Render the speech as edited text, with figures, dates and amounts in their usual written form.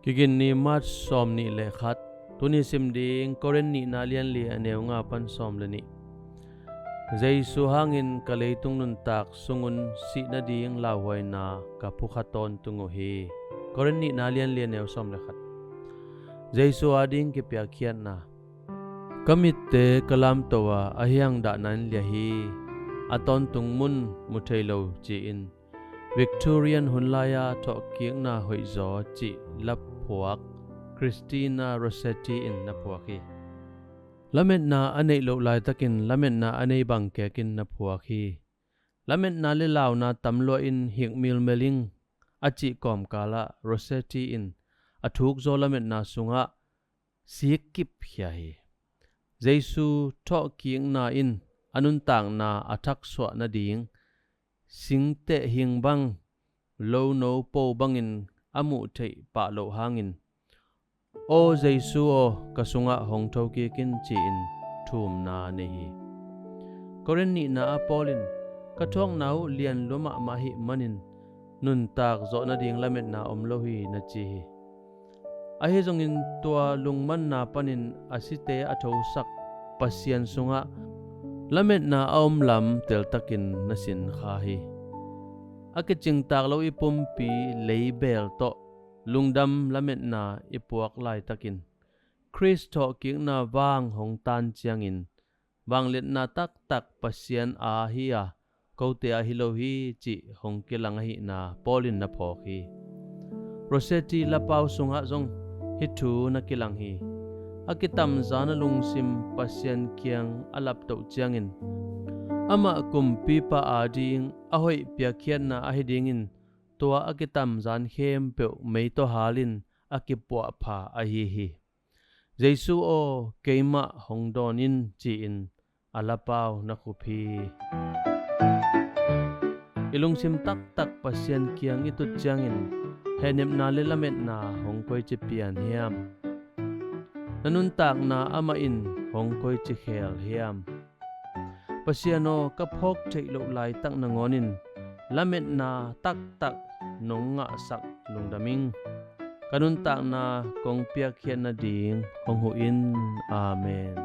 กิกินนีมัดซอมนี่เลขัดตุนิสิมดิงกอเรนนี่นาเลียนเลียเนวงาปันซอมเลนี่ใจสุหางินกะเลยตุงนุนตักสุงุนสินาดิงลาวไวนากับผู้ขัดตอนตุงโอเฮกอเรนนี่นาเลียนเลียเนวซอมเลขัดใจสุอาดิงกิเปียเขียนนากะมิตเตกะลามตัวอะเฮียงดานันเลียฮีอะตอนตุงมุนมุเทโลจีอินVictorian Hunlaya to kieng na hoizo chi laphuak Christina Rossetti in na phuaki lamet na anei lo lai takin lamet na anei bangke kin na phuaki lamet na le law na tamlo in hikmil meling achi kom kala Rossetti in athuk zo lamet na sunga sikip hiai Jesu to kieng na in anun tang na athak swa na ding singte hing bang lo no po bangin amu thei pa lo hangin o Jesu o kasunga hong thoki kin chi in thum na nei koren ni na apolin kathong nau lian loma ma hi manin nun tak zo na ding lamet na omlo hi na chi a he jongin tua lungman na panin asite atho sak pasian sunga lamet na aom lam tel takin nasin kha hi akiching tak lo ipumpi leibel to lungdam lamet na ipuak lai takin Kristo king na wang hong tan chiangin wanglet na tak tak pasian a hi a kote a hilo hi chi hong kilang hi na polin na phoki Rossetti la pau sunga jong hi thu na kilang hi akitam zana lungsim pasian kiang alap to chiangin ama kumpi pa ading ahoi piakhian na ahidingin tua akitam zan khem pe mei to halin akipwa pha ahi hi Jesu o keima hongdonin chi in alapau na khupi ilungsim tak tak pasian kiang itu chiangin henem na le lamet na hongkoi chi pian hiam nanun tak na ama in hongkoi chi khel hiam pasiano kaphok thei lo lai tak na ngonin lamet na tak tak nonga sak lungdaming kanun tak na kong piak khian na ding hong hu in amen